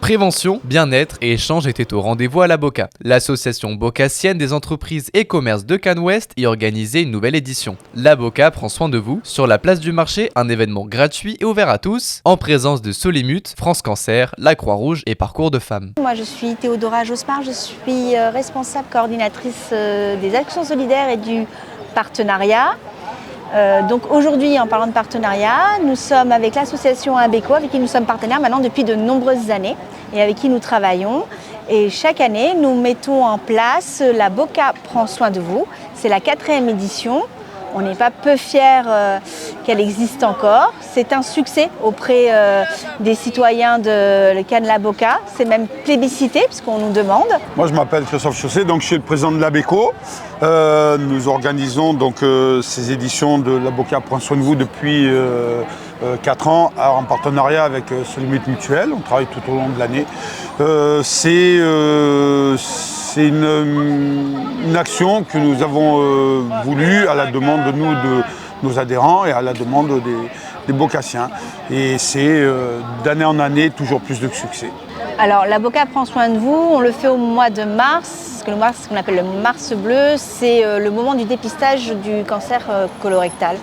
Prévention, bien-être et échange étaient au rendez-vous à la Boca. L'association bocassienne des entreprises et commerces de Cannes-Ouest y organisait une nouvelle édition. La Boca prend soin de vous sur la place du marché, un événement gratuit et ouvert à tous, en présence de Solimut, France Cancer, la Croix-Rouge et Parcours de Femmes. Moi je suis Théodora Jospin, je suis responsable coordinatrice des actions solidaires et du partenariat. Donc aujourd'hui, en parlant de partenariat, nous sommes avec l'association Abeco, avec qui nous sommes partenaires maintenant depuis de nombreuses années et avec qui nous travaillons. Et chaque année, nous mettons en place la Boca prend soin de vous. C'est la 4e édition. On n'est pas peu fiers qu'elle existe encore. C'est un succès auprès des citoyens de Cannes-la-Boca. C'est même plébiscité puisqu'on nous demande. Moi je m'appelle Christophe Chaussé, donc je suis le président de l'Abeco. Nous organisons donc ces éditions de la Boca prend soin de vous depuis 4 ans en partenariat avec Solimut Mutuelle. On travaille tout au long de l'année. C'est une action que nous avons voulu à la demande de nous, de nos adhérents et à la demande des Bocassiens. Et c'est d'année en année toujours plus de succès. Alors la Boca prend soin de vous, on le fait au mois de mars, le mois, ce qu'on appelle le mars bleu, c'est le moment du dépistage du cancer colorectal,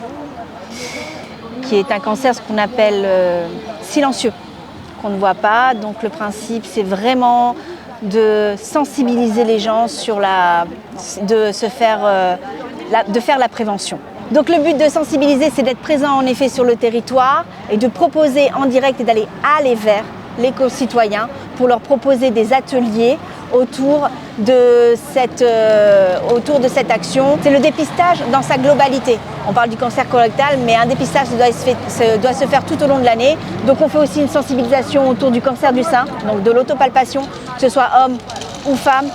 qui est un cancer ce qu'on appelle silencieux, qu'on ne voit pas. Donc le principe c'est vraiment de sensibiliser les gens sur de faire la prévention. Donc le but de sensibiliser, c'est d'être présent en effet sur le territoire et de proposer en direct et d'aller vers les concitoyens pour leur proposer des ateliers autour de cette action. C'est le dépistage dans sa globalité. On parle du cancer colorectal, mais un dépistage doit se faire tout au long de l'année. Donc on fait aussi une sensibilisation autour du cancer du sein, donc de l'autopalpation, que ce soit homme ou femme,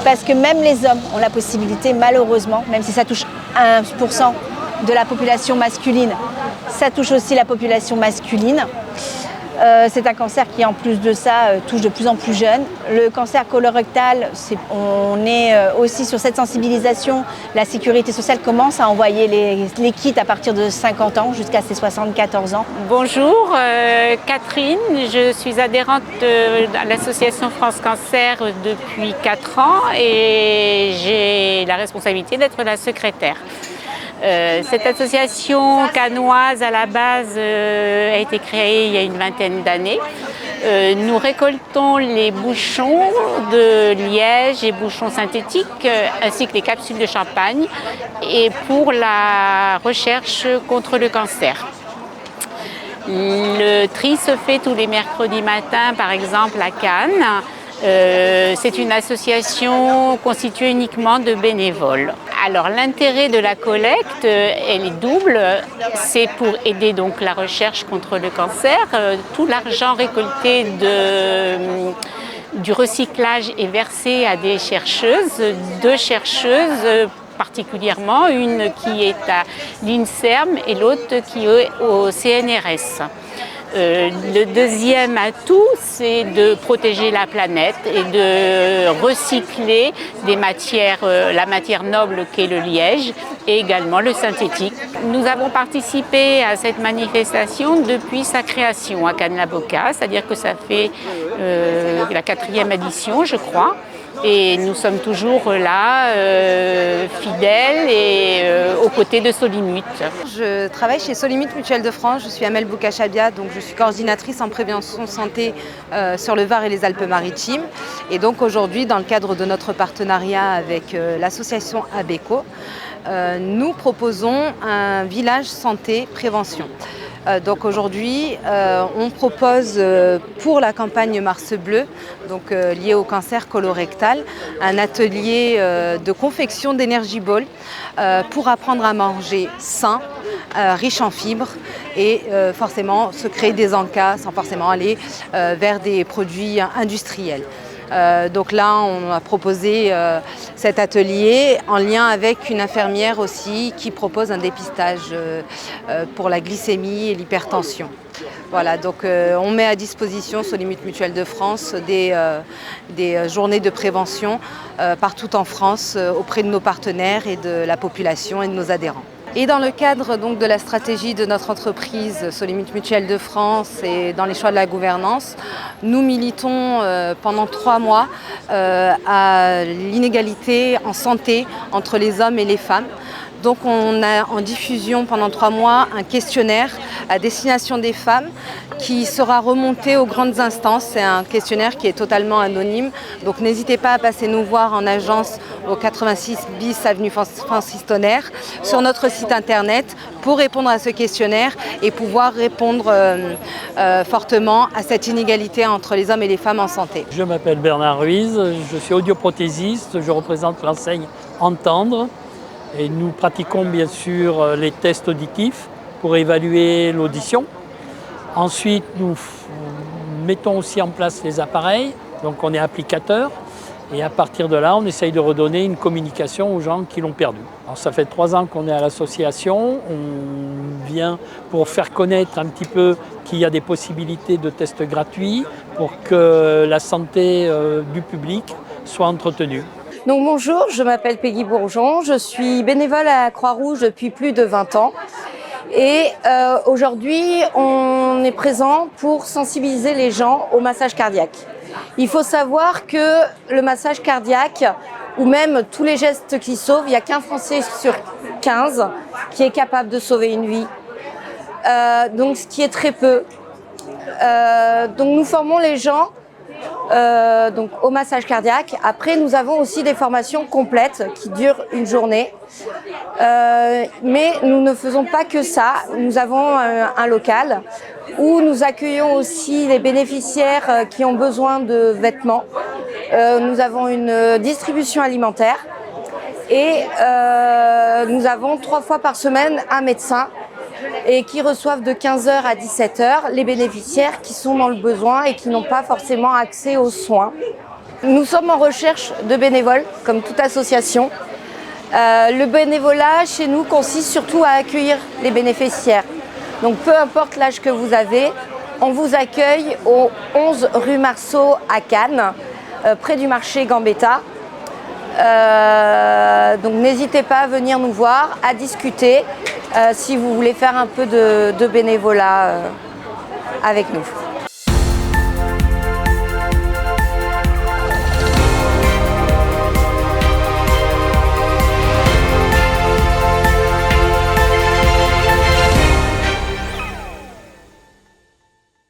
parce que même les hommes ont la possibilité, malheureusement, même si ça touche 1% de la population masculine, ça touche aussi la population masculine. C'est un cancer qui, en plus de ça, touche de plus en plus jeunes. Le cancer colorectal, on est aussi sur cette sensibilisation. La sécurité sociale commence à envoyer les kits à partir de 50 ans jusqu'à ses 74 ans. Bonjour, Catherine, je suis adhérente à l'association France Cancer depuis 4 ans et j'ai la responsabilité d'être la secrétaire. Cette association cannoise à la base a été créée il y a une vingtaine d'années. Nous récoltons les bouchons de liège et bouchons synthétiques ainsi que les capsules de champagne et pour la recherche contre le cancer. Le tri se fait tous les mercredis matins par exemple à Cannes. C'est une association constituée uniquement de bénévoles. Alors l'intérêt de la collecte, elle est double. C'est pour aider donc la recherche contre le cancer. Tout l'argent récolté du recyclage est versé à des chercheuses, 2 chercheuses particulièrement, une qui est à l'INSERM et l'autre qui est au CNRS. Le deuxième atout, c'est de protéger la planète et de recycler la matière noble qu'est le liège et également le synthétique. Nous avons participé à cette manifestation depuis sa création à Cannes-la-Boca, c'est-à-dire que ça fait la 4e édition, je crois. Et nous sommes toujours là, fidèles et aux côtés de Solimut. Je travaille chez Solimut Mutuelle de France, je suis Amel Boukachabia, donc je suis coordinatrice en prévention santé sur le Var et les Alpes-Maritimes. Et donc aujourd'hui, dans le cadre de notre partenariat avec l'association Abeco, nous proposons un village santé prévention. Donc aujourd'hui, on propose pour la campagne Mars Bleu, donc liée au cancer colorectal, un atelier de confection d'énergie ball pour apprendre à manger sain, riche en fibres et forcément se créer des encas sans forcément aller vers des produits industriels. Donc là, on a proposé cet atelier en lien avec une infirmière aussi qui propose un dépistage pour la glycémie et l'hypertension. Voilà, donc on met à disposition Solimut Mutuelle de France des journées de prévention partout en France auprès de nos partenaires et de la population et de nos adhérents. Et dans le cadre donc, de la stratégie de notre entreprise Solimit Mutuelle de France et dans les choix de la gouvernance, nous militons pendant 3 mois à l'inégalité en santé entre les hommes et les femmes. Donc on a en diffusion pendant 3 mois un questionnaire à destination des femmes qui sera remonté aux grandes instances. C'est un questionnaire qui est totalement anonyme. Donc n'hésitez pas à passer nous voir en agence au 86 bis avenue Francis Tonnerre sur notre site internet pour répondre à ce questionnaire et pouvoir répondre fortement à cette inégalité entre les hommes et les femmes en santé. Je m'appelle Bernard Ruiz, je suis audioprothésiste, je représente l'enseigne Entendre. Et nous pratiquons bien sûr les tests auditifs pour évaluer l'audition. Ensuite, nous mettons aussi en place les appareils, donc on est applicateur. Et à partir de là, on essaye de redonner une communication aux gens qui l'ont perdu. Alors ça fait 3 ans qu'on est à l'association. On vient pour faire connaître un petit peu qu'il y a des possibilités de tests gratuits pour que la santé du public soit entretenue. Donc bonjour, je m'appelle Peggy Bourgeon, je suis bénévole à la Croix-Rouge depuis plus de 20 ans et aujourd'hui on est présent pour sensibiliser les gens au massage cardiaque. Il faut savoir que le massage cardiaque ou même tous les gestes qui sauvent, il n'y a qu'un Français sur 15 qui est capable de sauver une vie, donc ce qui est très peu. Donc nous formons les gens donc au massage cardiaque. Après, nous avons aussi des formations complètes qui durent une journée. Mais nous ne faisons pas que ça. Nous avons un local où nous accueillons aussi les bénéficiaires qui ont besoin de vêtements. Nous avons une distribution alimentaire et nous avons 3 fois par semaine un médecin et qui reçoivent de 15h à 17h les bénéficiaires qui sont dans le besoin et qui n'ont pas forcément accès aux soins. Nous sommes en recherche de bénévoles, comme toute association. Le bénévolat chez nous consiste surtout à accueillir les bénéficiaires. Donc peu importe l'âge que vous avez, on vous accueille au 11 rue Marceau à Cannes, près du marché Gambetta. Donc n'hésitez pas à venir nous voir, à discuter si vous voulez faire un peu de bénévolat avec nous.